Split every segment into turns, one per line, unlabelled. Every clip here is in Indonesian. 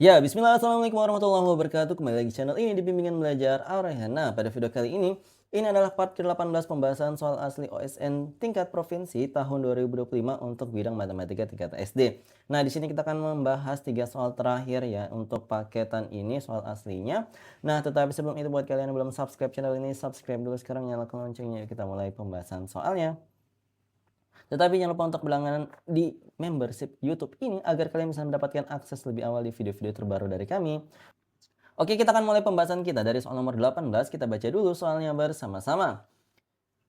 Ya, bismillah, assalamualaikum warahmatullahi wabarakatuh. Kembali lagi di channel ini di Bimbingan Belajar Aurehan. Nah, pada video kali ini adalah part ke-18 pembahasan soal asli OSN tingkat provinsi tahun 2025 untuk bidang matematika tingkat SD. Nah, di sini kita akan membahas 3 soal terakhir ya untuk paketan ini soal aslinya. Nah, tetapi sebelum itu buat kalian yang belum subscribe channel ini, subscribe dulu sekarang, nyalakan loncengnya. Yuk kita mulai pembahasan soalnya. Tetapi jangan lupa untuk berlangganan di membership YouTube ini agar kalian bisa mendapatkan akses lebih awal di video-video terbaru dari kami. Oke, kita akan mulai pembahasan kita dari soal nomor 18. Kita baca dulu soalnya bersama-sama.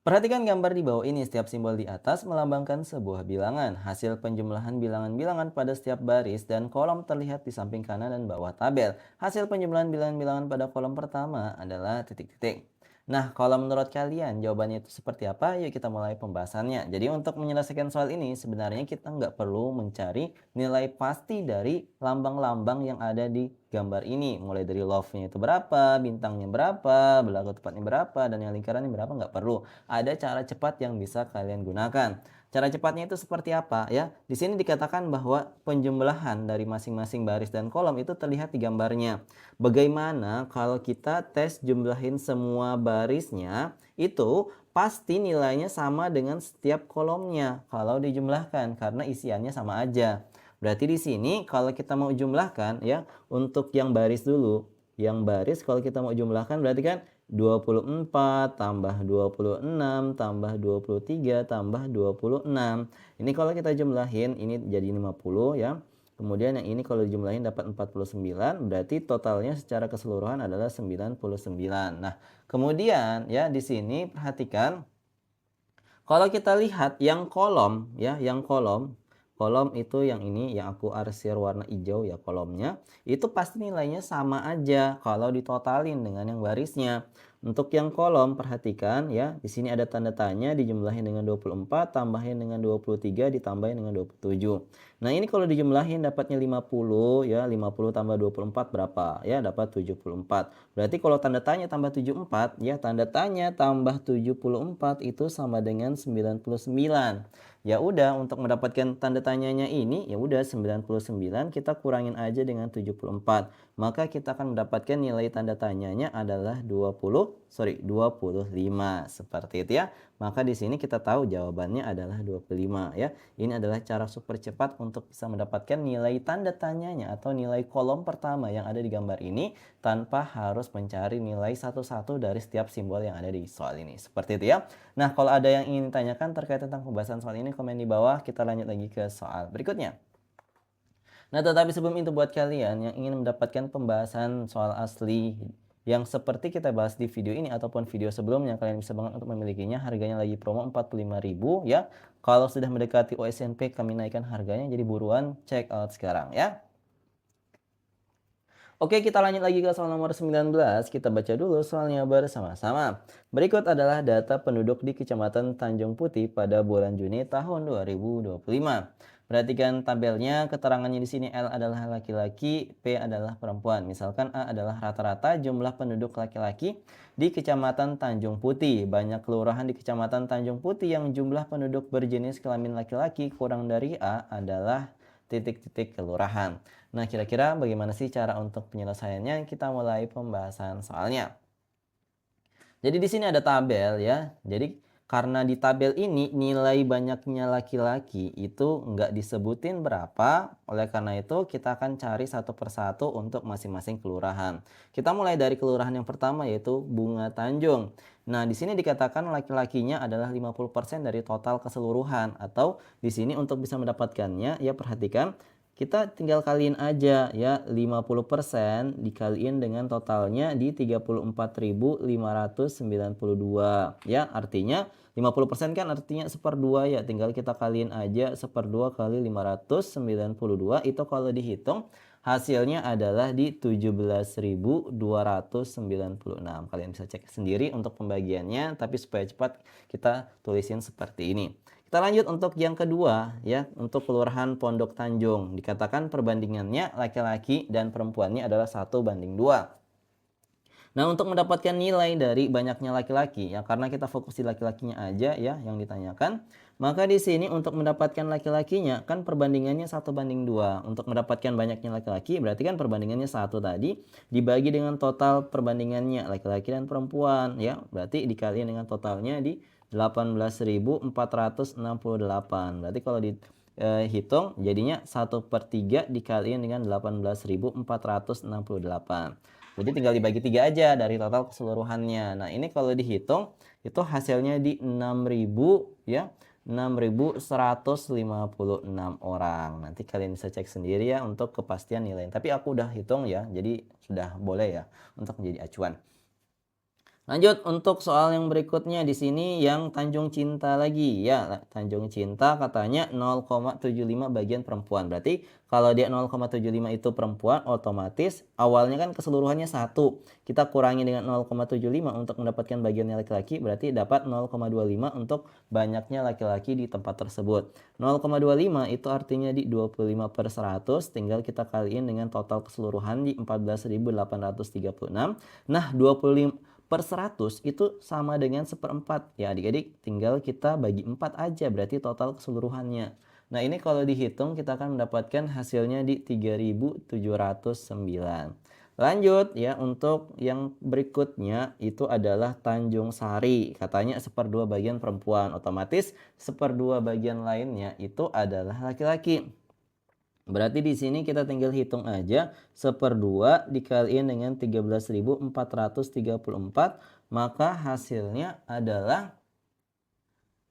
Perhatikan gambar di bawah ini. Setiap simbol di atas melambangkan sebuah bilangan. Hasil penjumlahan bilangan-bilangan pada setiap baris dan kolom terlihat di samping kanan dan bawah tabel. Hasil penjumlahan bilangan-bilangan pada kolom pertama adalah titik-titik. Nah, kalau menurut kalian jawabannya itu seperti apa? Yuk kita mulai pembahasannya. Jadi untuk menyelesaikan soal ini sebenarnya kita nggak perlu mencari nilai pasti dari lambang-lambang yang ada di gambar ini. Mulai dari love-nya itu berapa, bintangnya berapa, belaku tepatnya berapa, dan yang lingkarannya berapa nggak perlu. Ada cara cepat yang bisa kalian gunakan. Cara cepatnya itu seperti apa ya? Di sini dikatakan bahwa penjumlahan dari masing-masing baris dan kolom itu terlihat di gambarnya. Bagaimana kalau kita tes jumlahin semua barisnya, itu pasti nilainya sama dengan setiap kolomnya kalau dijumlahkan karena isiannya sama aja. Berarti di sini kalau kita mau jumlahkan ya, untuk yang baris dulu. Yang baris kalau kita mau jumlahkan berarti kan 24 tambah 26 tambah 23 tambah 26. Ini kalau kita jumlahin ini jadi 50 ya. Kemudian yang ini kalau dijumlahin dapat 49, berarti totalnya secara keseluruhan adalah 99. Nah, kemudian ya di sini perhatikan kalau kita lihat yang kolom ya, yang kolom itu yang ini yang aku arsir warna hijau ya kolomnya, itu pasti nilainya sama aja kalau ditotalin dengan yang barisnya. Untuk yang kolom perhatikan ya, di sini ada tanda tanya dijumlahin dengan 24, tambahin dengan 23, ditambahin dengan 27. Nah, ini kalau dijumlahin dapatnya 50 ya, 50 tambah 24 berapa? Ya, dapat 74. Berarti kalau tanda tanya tambah 74 ya, tanda tanya tambah 74 itu sama dengan 99. Ya udah, untuk mendapatkan tanda tanyanya ini ya udah 99 kita kurangin aja dengan 74. Maka kita akan mendapatkan nilai tanda tanyanya adalah 25 seperti itu ya. Maka di sini kita tahu jawabannya adalah 25 ya. Ini adalah cara super cepat untuk bisa mendapatkan nilai tanda tanyanya atau nilai kolom pertama yang ada di gambar ini tanpa harus mencari nilai satu-satu dari setiap simbol yang ada di soal ini. Seperti itu ya. Nah, kalau ada yang ingin ditanyakan terkait tentang pembahasan soal ini, komen di bawah. Kita lanjut lagi ke soal berikutnya. Nah, tetapi sebelum itu buat kalian yang ingin mendapatkan pembahasan soal asli yang seperti kita bahas di video ini ataupun video sebelumnya, kalian bisa banget untuk memilikinya. Harganya lagi promo 45.000 ya. Kalau sudah mendekati OSNP kami naikkan harganya, jadi buruan check out sekarang ya. Oke, kita lanjut lagi ke soal nomor 19. Kita baca dulu soalnya bersama-sama. Berikut adalah data penduduk di Kecamatan Tanjung Putih pada bulan Juni tahun 2025. Perhatikan tabelnya, keterangannya di sini L adalah laki-laki, P adalah perempuan. Misalkan A adalah rata-rata jumlah penduduk laki-laki di Kecamatan Tanjung Putih. Banyak kelurahan di Kecamatan Tanjung Putih yang jumlah penduduk berjenis kelamin laki-laki kurang dari A adalah titik-titik kelurahan. Nah, kira-kira bagaimana sih cara untuk penyelesaiannya? Kita mulai pembahasan soalnya. Jadi di sini ada tabel ya. Jadi karena di tabel ini nilai banyaknya laki-laki itu nggak disebutin berapa, oleh karena itu kita akan cari satu persatu untuk masing-masing kelurahan. Kita mulai dari kelurahan yang pertama yaitu Bunga Tanjung. Nah, di sini dikatakan laki-lakinya adalah 50% dari total keseluruhan, atau di sini untuk bisa mendapatkannya ya perhatikan kita tinggal kaliin aja ya, 50% dikaliin dengan totalnya di 34.592 ya, artinya 50% kan artinya 1/2 ya, tinggal kita kaliin aja 1/2 kali 592 itu kalau dihitung hasilnya adalah di 17.296. Kalian bisa cek sendiri untuk pembagiannya, tapi supaya cepat kita tulisin seperti ini. Kita lanjut untuk yang kedua ya, untuk kelurahan Pondok Tanjung. Dikatakan perbandingannya laki-laki dan perempuannya adalah 1:2. Nah, untuk mendapatkan nilai dari banyaknya laki-laki ya, karena kita fokus di laki-lakinya aja ya yang ditanyakan, Maka di sini untuk mendapatkan laki-lakinya kan perbandingannya 1:2. Untuk mendapatkan banyaknya laki-laki berarti kan perbandingannya 1 tadi dibagi dengan total perbandingannya laki-laki dan perempuan ya. Berarti dikaliin dengan totalnya di 18.468. Berarti kalau dihitung jadinya 1/3 dikaliin dengan 18.468. Jadi tinggal dibagi 3 aja dari total keseluruhannya. Nah, ini kalau dihitung itu hasilnya di 6.000 ya. 6.156 orang. Nanti kalian bisa cek sendiri ya untuk kepastian nilai. Tapi aku udah hitung ya, jadi sudah boleh ya untuk menjadi acuan. Lanjut untuk soal yang berikutnya di sini yang Tanjung Cinta lagi ya. Tanjung Cinta katanya 0,75 bagian perempuan. Berarti kalau dia 0,75 itu perempuan otomatis awalnya kan keseluruhannya 1. Kita kurangi dengan 0,75 untuk mendapatkan bagiannya laki-laki berarti dapat 0,25 untuk banyaknya laki-laki di tempat tersebut. 0,25 itu artinya di 25/100 tinggal kita kaliin dengan total keseluruhan di 14.836. Nah, 25/100 itu sama dengan 1/4 ya adik-adik, tinggal kita bagi 4 aja berarti total keseluruhannya. Nah, ini kalau dihitung kita akan mendapatkan hasilnya di 3.709. Lanjut ya untuk yang berikutnya itu adalah Tanjung Sari. Katanya 1/2 bagian perempuan, otomatis 1/2 bagian lainnya itu adalah laki-laki. Berarti di sini kita tinggal hitung aja 1/2 dikaliin dengan 13.434 maka hasilnya adalah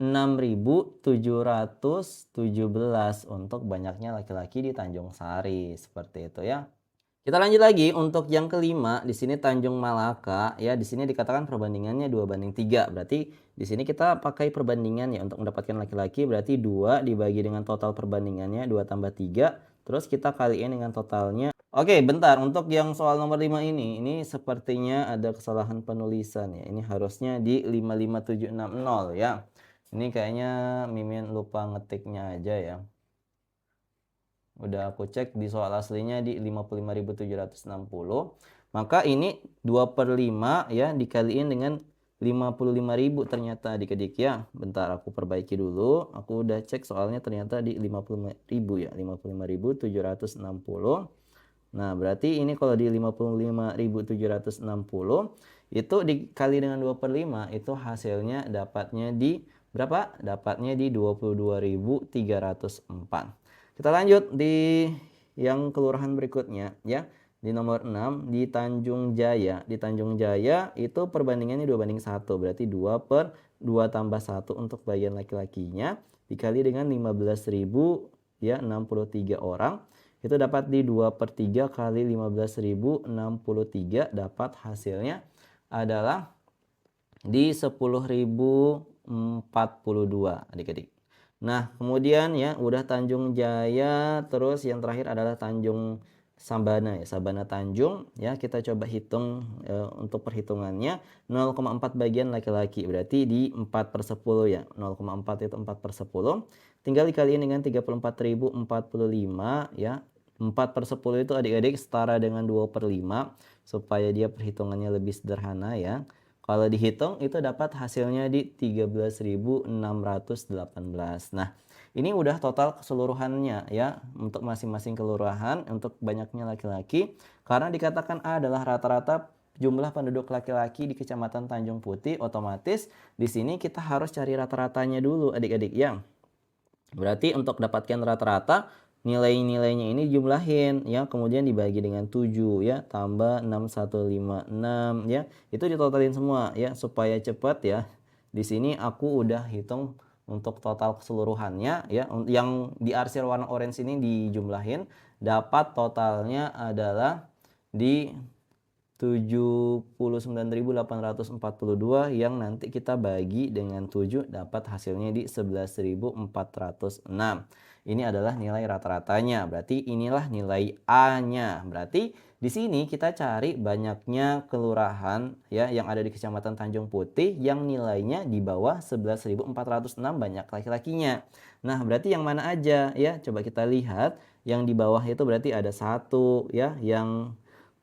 6.717 untuk banyaknya laki-laki di Tanjung Sari seperti itu ya. Kita lanjut lagi untuk yang kelima di sini Tanjung Malaka ya. Di sini dikatakan perbandingannya 2:3. Berarti di sini kita pakai perbandingan ya untuk mendapatkan laki-laki berarti 2 dibagi dengan total perbandingannya 2 tambah 3 terus kita kaliin dengan totalnya. Oke, bentar untuk yang soal nomor 5 ini sepertinya ada kesalahan penulisan ya. Ini harusnya di 55760 ya. Ini kayaknya Mimin lupa ngetiknya aja ya. Udah aku cek di soal aslinya di 55.760. Maka ini 2/5 ya dikaliin dengan 55.000 ternyata adik-adik ya. Bentar aku perbaiki dulu. Aku udah cek soalnya ternyata di 55.000 ya. 55.760. Nah, berarti ini kalau di 55.760 itu dikali dengan 2/5 itu hasilnya dapatnya di berapa? Dapatnya di 22.304. Kita lanjut di yang kelurahan berikutnya ya. Di nomor 6 di Tanjung Jaya. Di Tanjung Jaya itu perbandingannya 2:1. Berarti 2/2 tambah 1 untuk bagian laki-lakinya dikali dengan 15.000 ya 63 orang. Itu dapat di 2/3 kali 15.063 dapat hasilnya adalah di 10.042 adik-adik. Nah, kemudian ya udah Tanjung Jaya, terus yang terakhir adalah Tanjung Sabana ya, Sabana Tanjung ya. Kita coba hitung untuk perhitungannya 0,4 bagian laki-laki berarti di 4/10 ya. 0,4 itu 4/10. Tinggal dikaliin dengan 34.045 ya. 4/10 itu adik-adik setara dengan 2/5 supaya dia perhitungannya lebih sederhana ya. Kalau dihitung itu dapat hasilnya di 13.618. Nah, ini udah total keseluruhannya ya untuk masing-masing kelurahan untuk banyaknya laki-laki. Karena dikatakan A adalah rata-rata jumlah penduduk laki-laki di Kecamatan Tanjung Putih, otomatis di sini kita harus cari rata-ratanya dulu adik-adik ya. Berarti untuk dapatkan rata-rata nilai-nilainya ini jumlahin ya, kemudian dibagi dengan 7 ya, tambah 6156 ya. Itu ditotalin semua ya supaya cepat ya. Di sini aku udah hitung untuk total keseluruhannya ya. Yang diarsir warna orange ini dijumlahin, dapat totalnya adalah di 79.842 yang nanti kita bagi dengan 7 dapat hasilnya di 11.406. Ini adalah nilai rata-ratanya. Berarti inilah nilai A-nya. Berarti di sini kita cari banyaknya kelurahan ya yang ada di Kecamatan Tanjung Putih yang nilainya di bawah 11.406 banyak laki-lakinya. Nah, berarti yang mana aja ya? Coba kita lihat. Yang di bawah itu berarti ada 1 ya, yang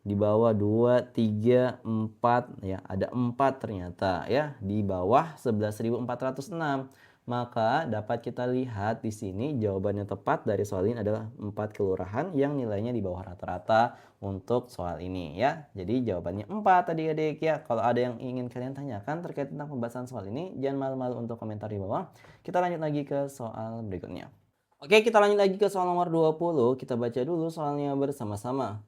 di bawah 2, 3, 4 ya, ada 4 ternyata ya di bawah 11.406. Maka dapat kita lihat di sini jawaban yang tepat dari soal ini adalah 4 kelurahan yang nilainya di bawah rata-rata untuk soal ini ya. Jadi jawabannya 4 adik-adik ya. Kalau ada yang ingin kalian tanyakan terkait tentang pembahasan soal ini, jangan malu-malu untuk komentar di bawah. Kita lanjut lagi ke soal berikutnya. Oke, kita lanjut lagi ke soal nomor 20. Kita baca dulu soalnya bersama-sama.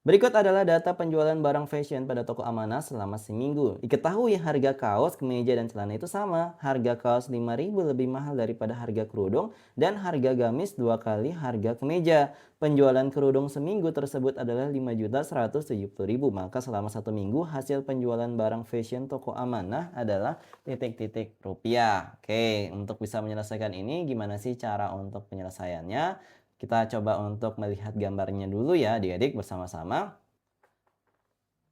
Berikut adalah data penjualan barang fashion pada toko Amanah selama seminggu. Diketahui harga kaos, kemeja, dan celana itu sama. Harga kaos 5.000 lebih mahal daripada harga kerudung dan harga gamis 2 kali harga kemeja. Penjualan kerudung seminggu tersebut adalah 5.170.000. Maka selama 1 minggu hasil penjualan barang fashion toko Amanah adalah titik-titik rupiah. Oke, untuk bisa menyelesaikan ini gimana sih cara untuk penyelesaiannya? Kita coba untuk melihat gambarnya dulu ya adik-adik bersama-sama.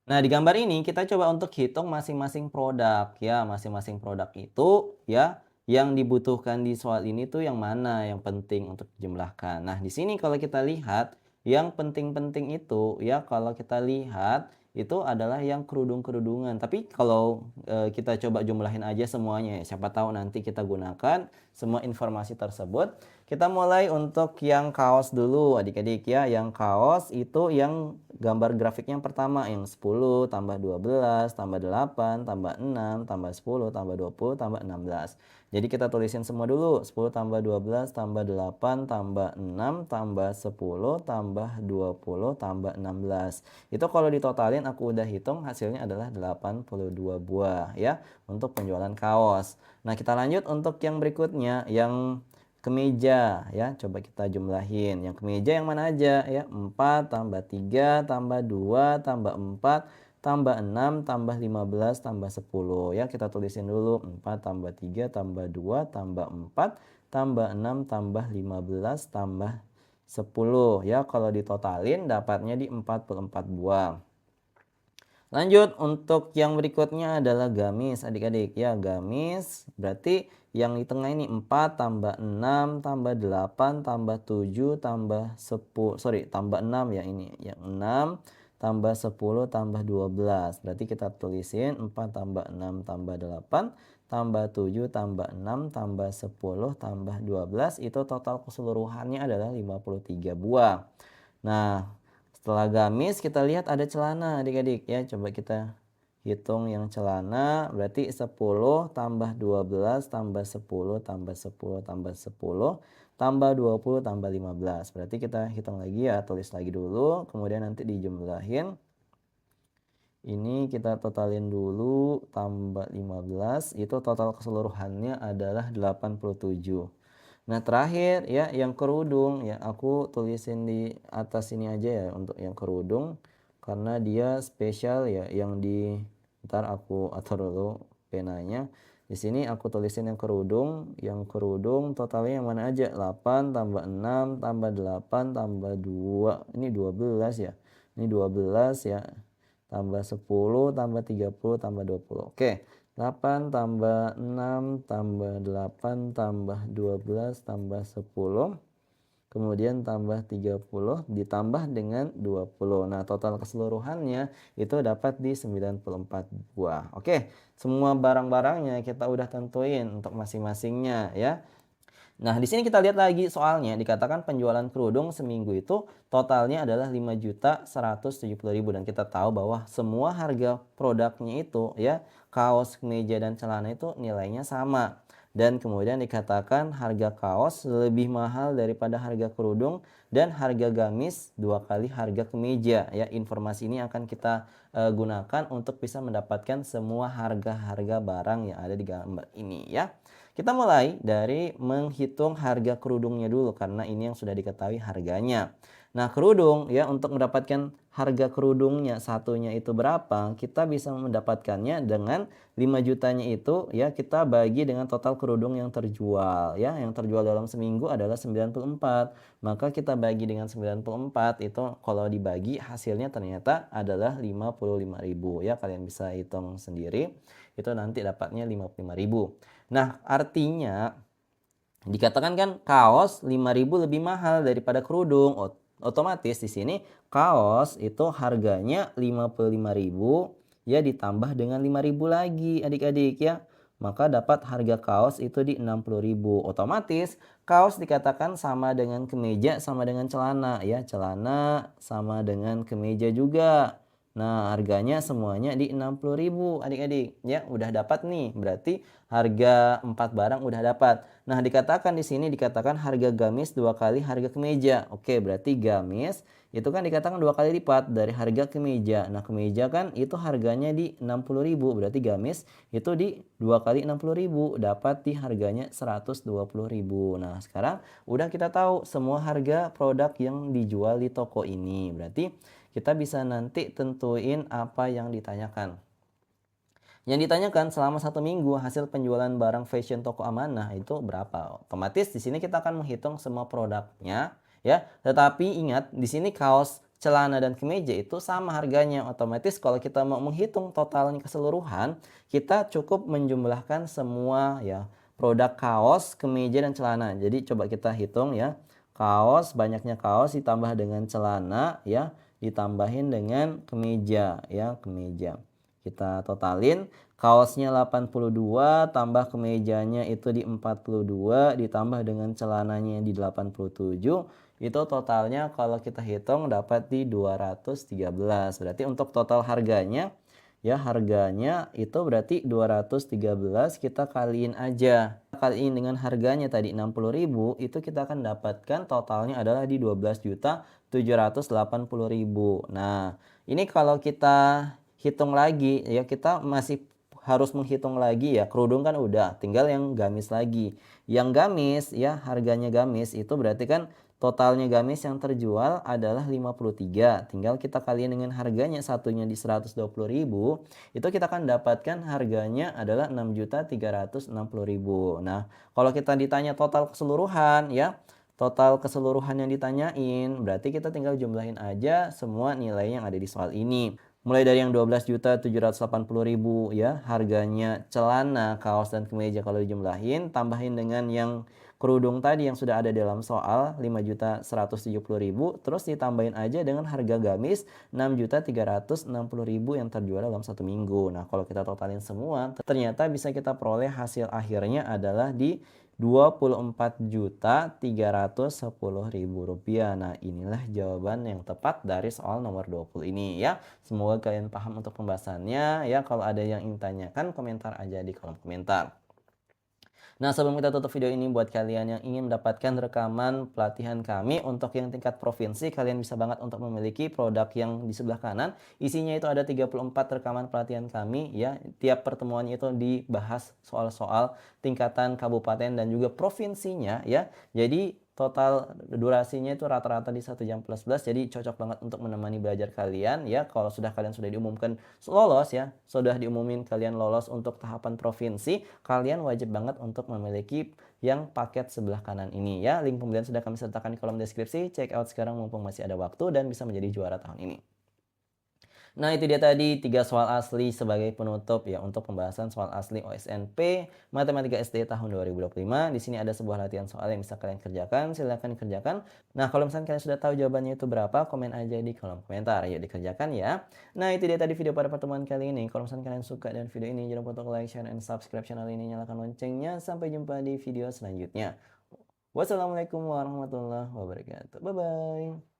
Nah, di gambar ini kita coba untuk hitung masing-masing produk ya. Masing-masing produk itu ya yang dibutuhkan di soal ini tuh yang mana yang penting untuk dijumlahkan. Nah, di sini kalau kita lihat yang penting-penting itu ya kalau kita lihat itu adalah yang kerudung-kerudungan. Tapi kalau kita coba jumlahin aja semuanya ya. Siapa tahu nanti kita gunakan semua informasi tersebut. Kita mulai untuk yang kaos dulu adik-adik ya. Yang kaos itu yang gambar grafiknya yang pertama yang 10 tambah 12 tambah 8 tambah 6 tambah 10 tambah 20 tambah 16. Jadi kita tulisin semua dulu. 10 tambah 12 tambah 8 tambah 6 tambah 10 tambah 20 tambah 16. Itu kalau ditotalin aku udah hitung hasilnya adalah 82 buah ya untuk penjualan kaos. Nah, kita lanjut untuk yang berikutnya yang kemeja ya, coba kita jumlahin. Yang kemeja yang mana aja ya? 4 tambah 3 tambah 2 tambah 4 tambah 6 tambah 15 tambah 10 ya. Kita tulisin dulu 4 tambah 3 tambah 2 tambah 4 tambah 6 tambah 15 tambah 10 ya. Kalau ditotalin dapatnya di 44 buah. Lanjut untuk yang berikutnya adalah gamis adik-adik ya. Gamis berarti yang di tengah ini 4 tambah 6 tambah 8 tambah 7 tambah 10 tambah 6 ya ini yang 6 tambah 10 tambah 12. Berarti kita tulisin 4 tambah 6 tambah 8 tambah 7 tambah 6 tambah 10 tambah 12 itu total keseluruhannya adalah 53 buah. Nah, setelah gamis kita lihat ada celana adik-adik ya. Coba kita hitung yang celana berarti 10 tambah 12 tambah 10 tambah 10 tambah 10 tambah 20 tambah 15. Berarti kita hitung lagi ya, tulis lagi dulu kemudian nanti dijumlahin. Ini kita totalin dulu tambah 15 itu total keseluruhannya adalah 87. Nah, terakhir ya yang kerudung ya aku tulisin di atas ini aja ya untuk yang kerudung karena dia spesial ya yang di ntar aku atur dulu penanya. Di sini aku tulisin yang kerudung totalnya yang mana aja? 8 tambah 6 tambah 8 tambah 2. Ini 12 ya. Ini 12 ya. Tambah 10 tambah 30 tambah 20. Oke. 8 tambah 6 tambah 8 tambah 12 tambah 10 kemudian tambah 30 ditambah dengan 20. Nah, total keseluruhannya itu dapat di 94 buah. Oke, semua barang-barangnya kita udah tentuin untuk masing-masingnya ya. Nah, di sini kita lihat lagi soalnya dikatakan penjualan kerudung seminggu itu totalnya adalah 5.170.000 dan kita tahu bahwa semua harga produknya itu ya, kaos, kemeja dan celana itu nilainya sama. Dan kemudian dikatakan harga kaos lebih mahal daripada harga kerudung dan harga gamis 2 kali harga kemeja ya. Informasi ini akan kita gunakan untuk bisa mendapatkan semua harga-harga barang yang ada di gambar ini ya. Kita mulai dari menghitung harga kerudungnya dulu karena ini yang sudah diketahui harganya. Nah, kerudung ya untuk mendapatkan harga kerudungnya satunya itu berapa, kita bisa mendapatkannya dengan 5 jutanya itu ya kita bagi dengan total kerudung yang terjual ya. Yang terjual dalam seminggu adalah 94. Maka kita bagi dengan 94 itu kalau dibagi hasilnya ternyata adalah 55.000 ya. Kalian bisa hitung sendiri. Itu nanti dapatnya 55.000. Nah, artinya dikatakan kan kaos 5.000 lebih mahal daripada kerudung. Otomatis di sini kaos itu harganya 55.000 ya ditambah dengan 5.000 lagi adik-adik ya. maka dapat harga kaos itu di 60.000. Otomatis kaos dikatakan sama dengan kemeja sama dengan celana ya. Celana sama dengan kemeja juga. Nah, harganya semuanya di 60.000 adik-adik. Ya, udah dapat nih. Berarti harga 4 barang udah dapat. Nah, dikatakan di sini dikatakan harga gamis 2 kali harga kemeja. Oke, berarti gamis itu kan dikatakan 2 kali lipat dari harga kemeja. Nah, kemeja kan itu harganya di 60.000. Berarti gamis itu di 2 kali 60.000 dapat di harganya 120.000. Nah, sekarang udah kita tahu semua harga produk yang dijual di toko ini. Berarti kita bisa nanti tentuin apa yang ditanyakan. Yang ditanyakan selama 1 minggu hasil penjualan barang fashion toko Amanah itu berapa? Otomatis di sini kita akan menghitung semua produknya ya. Tetapi ingat di sini kaos, celana dan kemeja itu sama harganya. Otomatis kalau kita mau menghitung totalnya keseluruhan, kita cukup menjumlahkan semua ya produk kaos, kemeja dan celana. Jadi coba kita hitung ya. Kaos, banyaknya kaos ditambah dengan celana ya, ditambahin dengan kemeja ya, kemeja. Kita totalin kaosnya 82 tambah kemejanya itu di 42 ditambah dengan celananya di 87, itu totalnya kalau kita hitung dapat di 213. Berarti untuk total harganya ya, harganya itu berarti 213 kita kaliin aja. Kaliin dengan harganya tadi 60.000, itu kita akan dapatkan totalnya adalah di 12.780.000. Nah, ini kalau kita hitung lagi ya, kita masih harus menghitung lagi ya. Kerudung kan udah, tinggal yang gamis lagi. Yang gamis ya, harganya gamis itu berarti kan totalnya gamis yang terjual adalah 53. Tinggal kita kaliin dengan harganya, satunya di 120.000, itu kita akan dapatkan harganya adalah 6.360.000. Nah, kalau kita ditanya total keseluruhan ya, total keseluruhan yang ditanyain, berarti kita tinggal jumlahin aja semua nilai yang ada di soal ini. Mulai dari yang 12.780.000 ya, harganya celana, kaos dan kemeja kalau dijumlahin, tambahin dengan yang kerudung tadi yang sudah ada dalam soal 5.170.000, terus ditambahin aja dengan harga gamis 6.360.000 yang terjual dalam 1 minggu. Nah, kalau kita totalin semua, ternyata bisa kita peroleh hasil akhirnya adalah di Rp24.310.000. Nah, inilah jawaban yang tepat dari soal nomor 20 ini ya. Semoga kalian paham untuk pembahasannya ya. Kalau ada yang ingin tanyakan, komentar aja di kolom komentar. Nah, sebelum kita tutup video ini, buat kalian yang ingin mendapatkan rekaman pelatihan kami untuk yang tingkat provinsi, kalian bisa banget untuk memiliki produk yang di sebelah kanan. Isinya itu ada 34 rekaman pelatihan kami ya. Tiap pertemuannya itu dibahas soal-soal tingkatan kabupaten dan juga provinsinya ya. Jadi total durasinya itu rata-rata di 1 jam plus plus, jadi cocok banget untuk menemani belajar kalian ya. Kalau kalian sudah diumumkan lolos ya, sudah diumumin kalian lolos untuk tahapan provinsi, kalian wajib banget untuk memiliki yang paket sebelah kanan ini ya. Link pembelian sudah kami sertakan di kolom deskripsi, check out sekarang mumpung masih ada waktu dan bisa menjadi juara tahun ini. Nah, itu dia tadi 3 soal asli sebagai penutup ya untuk pembahasan soal asli OSNP Matematika SD tahun 2025. Di sini ada sebuah latihan soal yang bisa kalian kerjakan, silahkan kerjakan. Nah, kalau misalnya kalian sudah tahu jawabannya itu berapa, komen aja di kolom komentar. Yuk dikerjakan ya. Nah, itu dia tadi video pada pertemuan kali ini. Kalau misalnya kalian suka dengan video ini, jangan lupa untuk like, share, and subscribe channel ini. Nyalakan loncengnya. Sampai jumpa di video selanjutnya. Wassalamualaikum warahmatullahi wabarakatuh. Bye-bye.